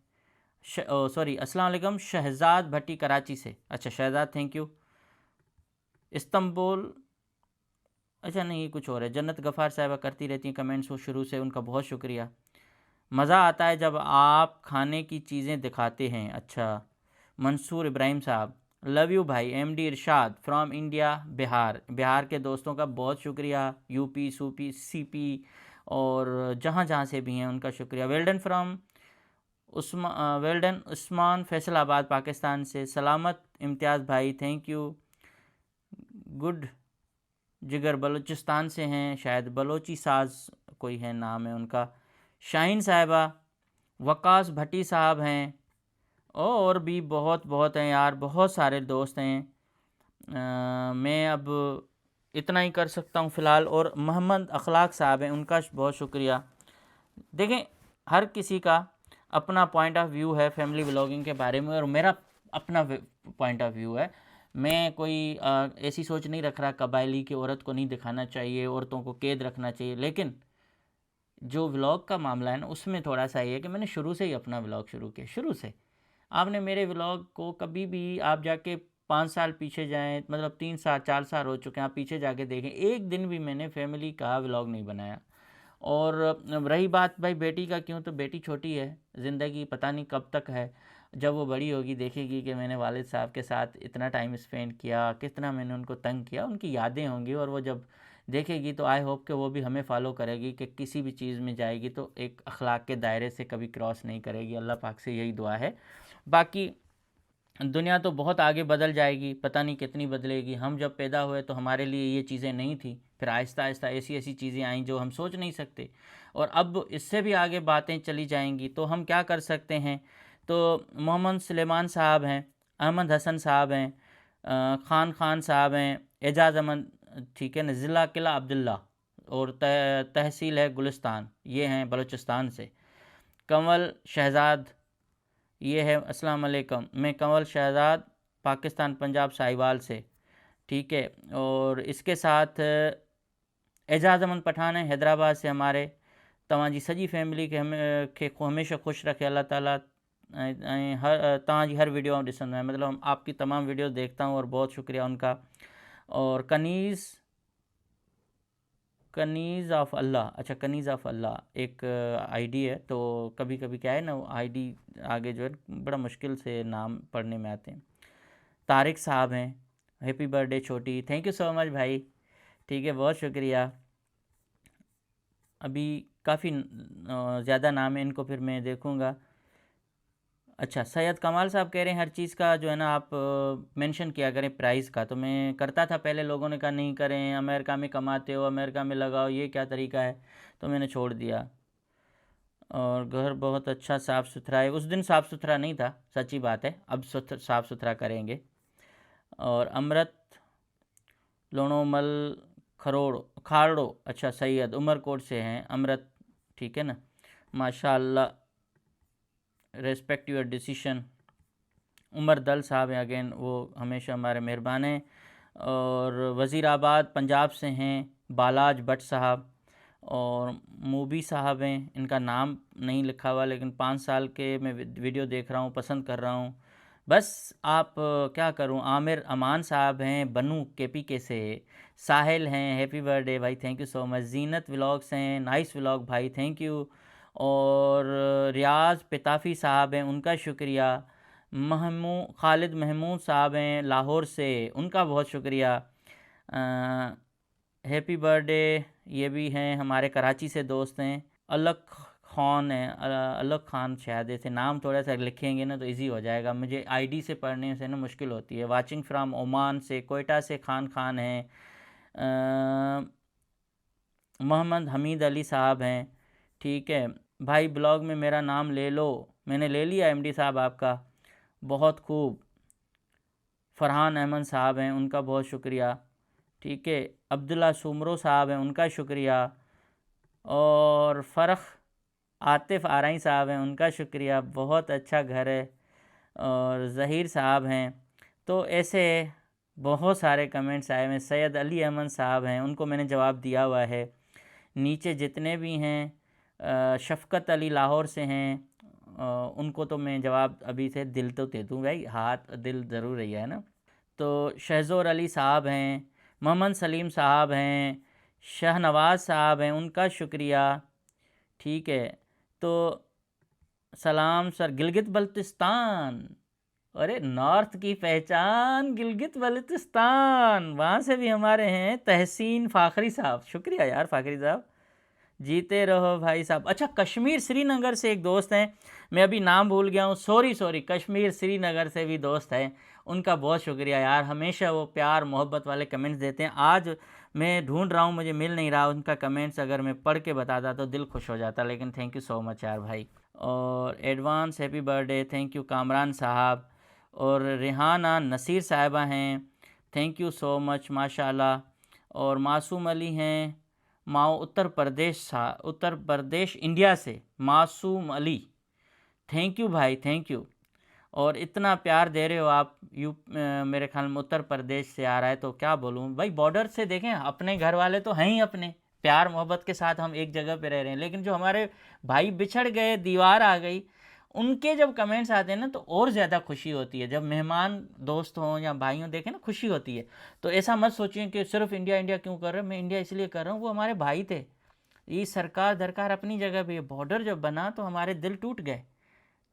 सॉरी अस्सलाम वालेकुम, शहजाद भट्टी कराची से। अच्छा शहजाद, थैंक यू। इस्तंबुल, अच्छा नहीं ये कुछ और है। जन्नत गफ़ार साहिबा करती रहती हैं कमेंट्स वो शुरू से, उनका बहुत शुक्रिया। मज़ा आता है जब आप खाने की चीज़ें दिखाते हैं। अच्छा मंसूर इब्राहिम साहब, लव यू भाई। MD Irshad from India, Bihar. Bihar के दोस्तों का बहुत शुक्रिया, यूपी सूपी सीपी और जहाँ जहाँ से भी हैं उनका शुक्रिया। Well done from well done Usman Faisalabad Pakistan से। सलामत इम्तियाज़ भाई, थैंक यू। गुड जिगर बलूचिस्तान से हैं, शायद बलोची साज कोई है नाम है उनका। शाहीन साहिबा, वकास भट्टी साहब हैं, और भी बहुत बहुत हैं यार, बहुत सारे दोस्त हैं। मैं अब इतना ही कर सकता हूँ फ़िलहाल। और मोहम्मद अखलाक साहब हैं, उनका बहुत शुक्रिया। देखें हर किसी का अपना पॉइंट ऑफ व्यू है फैमिली व्लॉगिंग के बारे में, और मेरा अपना पॉइंट ऑफ व्यू है। मैं कोई ऐसी सोच नहीं रख रहा कबायली की औरत को नहीं दिखाना चाहिए, औरतों को कैद रखना चाहिए। लेकिन जो व्लॉग का मामला है ना, उसमें थोड़ा सा ये है कि मैंने शुरू से ही अपना व्लॉग शुरू किया। शुरू से आपने मेरे व्लॉग को कभी भी, आप जाके 5 साल पीछे जाएं, मतलब 3 साल 4 साल हो चुके हैं, आप पीछे जाके देखें, एक दिन भी मैंने फैमिली का व्लॉग नहीं बनाया। और रही बात भाई बेटी का, क्यों, तो बेटी छोटी है, ज़िंदगी पता नहीं कब तक है। जब वो बड़ी होगी देखेगी कि मैंने वालिद साहब के साथ इतना टाइम स्पेंड किया, कितना मैंने उनको तंग किया, उनकी यादें होंगी। और वो जब देखेगी तो आई होप कि वो भी हमें फॉलो करेगी, कि किसी भी चीज़ में जाएगी तो एक अखलाक के दायरे से कभी क्रॉस नहीं करेगी। अल्लाह पाक से यही दुआ है। बाकी दुनिया तो बहुत आगे बदल जाएगी, पता नहीं कितनी बदलेगी। हम जब पैदा हुए तो हमारे लिए ये चीज़ें नहीं थी, फिर आहिस्ता आहिस्ता ऐसी ऐसी चीज़ें आईं जो हम सोच नहीं सकते, और अब इससे भी आगे बातें चली जाएंगी। तो हम क्या कर सकते हैं। तो मोहम्मद सुलेमान साहब हैं, अहमद हसन साहब हैं, खान साहब हैं, एजाज़ अहमद, ठीक है ना, ज़िला किला अब्दुल्ला, और तहसील है गुलिस्तान, ये हैं बलूचिस्तान से। कंवल शहजाद, ये है अस्सलाम वालेकुम, मैं कंवल शहजाद पाकिस्तान पंजाब साहिवाल से, ठीक है। और इसके साथ एजाज़ अमन पठान है हैदराबाद से हमारे। तव्हांजी सजी फैमिली के हमेशा खुश रखे अल्लाह ताला। हर तव्हांजी हर वीडियो ॾिसंदो आहियां, मतलब आपकी तमाम वीडियो देखता हूँ, और बहुत शुक्रिया उनका। और कनीज़ ऑफ अल्लाह, अच्छा कनीज़ ऑफ अल्लाह एक आईडी है, तो कभी कभी क्या है ना, आईडी आगे जो है बड़ा मुश्किल से नाम पढ़ने में आते हैं। तारिक साहब हैं, हैप्पी बर्थडे छोटी, थैंक यू सो मच भाई, ठीक है, बहुत शुक्रिया। अभी काफ़ी ज़्यादा नाम है, इनको फिर मैं देखूँगा। अच्छा सैयद कमाल साहब कह रहे हैं हर चीज़ का जो है ना आप मेंशन किया करें प्राइस का। तो मैं करता था पहले, लोगों ने कहा नहीं करें, अमेरिका में कमाते हो, अमेरिका में लगाओ, ये क्या तरीका है, तो मैंने छोड़ दिया। और घर बहुत अच्छा साफ़ सुथरा है, उस दिन साफ़ सुथरा नहीं था, सच्ची बात है, अब साफ़ सुथरा करेंगे। और अमृत लोणोमल खाड़ो, अच्छा सैयद उमरकोट से हैं अमृत, ठीक है ना, माशाल्लाह, रेस्पेक्ट योर डिसीशन। उमर दल साहब हैं अगेन, वो हमेशा हमारे मेहरबान हैं। और वज़ीराबाद पंजाब से हैं बालाज भट्ट साहब। और मूबी साहब हैं, इनका नाम नहीं लिखा हुआ, लेकिन 5 साल के मैं वीडियो देख रहा हूँ, पसंद कर रहा हूँ। बस आप क्या करूँ। आमिर अमान साहब हैं बनू KPK से। साहिल हैं, हैप्पी बर्थडे भाई, thank you so much. Zeenat vlogs हैं, नाइस व्लॉग भाई, थैंक यू। और रियाज पिताफ़ी साहब हैं, उनका शुक्रिया। खालिद महमूद साहब हैं लाहौर से, उनका बहुत शुक्रिया। हैप्पी बर्थडे, ये भी हैं हमारे कराची से दोस्त हैं। अलग खान है, अलग खान शायद, ऐसे नाम थोड़ा सा लिखेंगे ना तो इजी हो जाएगा, मुझे आईडी से पढ़ने से ना मुश्किल होती है। वाचिंग फ्राम ओमान से, कोयटा से खान हैं। मोहम्मद हमीद अली साहब हैं, ठीक है भाई, ब्लॉग में मेरा नाम ले लो, मैंने ले लिया MD साहब आपका, बहुत खूब। फरहान अहमद साहब हैं, उनका बहुत शुक्रिया। ठीक है, अब्दुल्ला सुमरो साहब हैं, उनका शुक्रिया। और फ़रख आतिफ़ आरई साहब हैं, उनका शुक्रिया, बहुत अच्छा घर है। और ज़हीर साहब हैं। तो ऐसे बहुत सारे कमेंट्स आए हैं। सैयद अली अहमद साहब हैं, उनको मैंने जवाब दिया हुआ है। नीचे जितने भी हैं, शफ़क़त अली लाहौर से हैं, उनको तो मैं जवाब अभी से दिल तो दे दूँ भाई, हाथ दिल ज़रूर रही है ना। तो शहज़ोर अली साहब हैं, मोहम्मद सलीम साहब हैं, शाहनवाज़ साहब हैं, उनका शुक्रिया। ठीक है, तो सलाम सर, गिलगित बल्तिस्तान, अरे नॉर्थ की पहचान गिलगित बल्तिस्तान, वहाँ से भी हमारे हैं तहसीन फ़ाखरी साहब, शुक्रिया यार फ़ाखरी साहब, जीते रहो भाई साहब। अच्छा, कश्मीर श्रीनगर से एक दोस्त हैं, मैं अभी नाम भूल गया हूँ, सॉरी, कश्मीर श्रीनगर से भी दोस्त हैं, उनका बहुत शुक्रिया यार, हमेशा वो प्यार मोहब्बत वाले कमेंट्स देते हैं। आज मैं ढूंढ रहा हूँ, मुझे मिल नहीं रहा उनका कमेंट्स, अगर मैं पढ़ के बताता तो दिल खुश हो जाता, लेकिन थैंक यू सो मच यार भाई। और advance happy birthday, thank you Kamran साहब। और रेहाना नसीर साहिबा हैं, थैंक यू सो मच माशाल्लाह। और मासूम अली हैं, माओ उत्तर प्रदेश इंडिया से मासूम अली, थैंक यू भाई, थैंक यू। और इतना प्यार दे रहे हो आप, मेरे ख्याल में उत्तर प्रदेश से आ रहा है, तो क्या बोलूँ भाई, बॉर्डर से देखें, अपने घर वाले तो हैं ही, अपने प्यार मोहब्बत के साथ हम एक जगह पे रह रहे हैं, लेकिन जो हमारे भाई बिछड़ गए, दीवार आ गई, उनके जब कमेंट्स आते हैं ना तो और ज़्यादा खुशी होती है। जब मेहमान दोस्त हों या भाई हों देखें ना, खुशी होती है। तो ऐसा मत सोचिए कि सिर्फ इंडिया इंडिया क्यों कर रहे हैं, मैं इंडिया इसलिए कर रहा हूँ, वो हमारे भाई थे। ये सरकार दरकार अपनी जगह पे, बॉर्डर जब बना तो हमारे दिल टूट गए।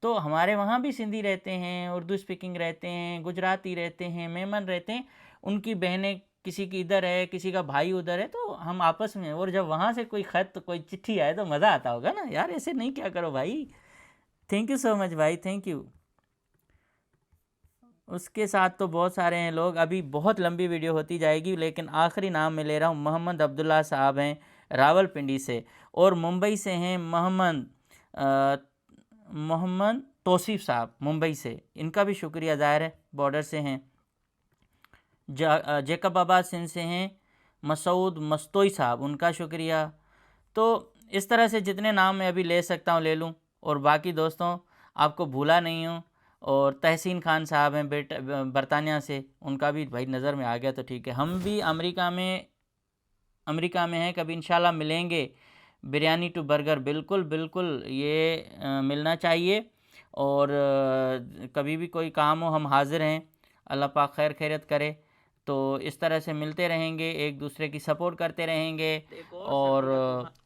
तो हमारे वहाँ भी सिंधी रहते हैं, उर्दू स्पीकिंग रहते हैं, गुजराती रहते हैं, मेमन रहते हैं, उनकी बहनें किसी की इधर है, किसी का भाई उधर है, तो हम आपस में, और जब वहाँ से कोई ख़त कोई चिट्ठी आए तो मज़ा आता होगा ना यार, ऐसे नहीं क्या करो भाई। थैंक यू सो मच भाई, थैंक यू। उसके साथ तो बहुत सारे हैं लोग, अभी बहुत लंबी वीडियो होती जाएगी, लेकिन आखिरी नाम मैं ले रहा हूँ, मोहम्मद अब्दुल्ला साहब हैं रावलपिंडी से। और मुंबई से हैं मोहम्मद तौसीफ़ साहब, मुंबई से, इनका भी शुक्रिया, ज़ाहिर है बॉर्डर से हैं। जेकब आबाद सिंध से हैं मसूद मस्तोई साहब, उनका शुक्रिया। तो इस तरह से जितने नाम मैं अभी ले सकता हूँ ले लूँ, और बाकी दोस्तों आपको भूला नहीं हूँ। और तहसीन खान साहब हैं बरतानिया से, उनका भी भाई नज़र में आ गया तो ठीक है। हम भी अमेरिका में हैं, कभी इंशाल्लाह मिलेंगे। बिरयानी टू बर्गर, बिल्कुल बिल्कुल, ये मिलना चाहिए। और कभी भी कोई काम हो हम हाज़िर हैं, अल्लाह पाक खैर खैरियत करे। तो इस तरह से मिलते रहेंगे, एक दूसरे की सपोर्ट करते रहेंगे। और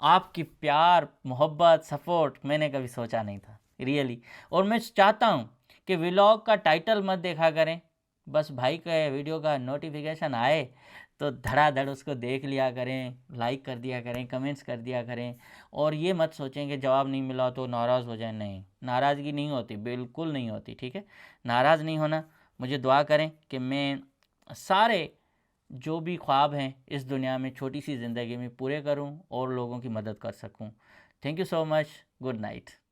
आपकी प्यार मोहब्बत सपोर्ट मैंने कभी सोचा नहीं था रियली। और मैं चाहता हूँ कि व्लॉग का टाइटल मत देखा करें, बस भाई का वीडियो का नोटिफिकेशन आए तो धड़ाधड़ उसको देख लिया करें, लाइक कर दिया करें, कमेंट्स कर दिया करें। और ये मत सोचें कि जवाब नहीं मिला तो नाराज़ हो जाए, नहीं, नाराज़गी नहीं होती, बिल्कुल नहीं होती, ठीक है। नाराज़ नहीं होना। मुझे दुआ करें कि मैं सारे जो भी ख्वाब हैं इस दुनिया में छोटी सी ज़िंदगी में पूरे करूं और लोगों की मदद कर सकूं। Thank you so much, good night.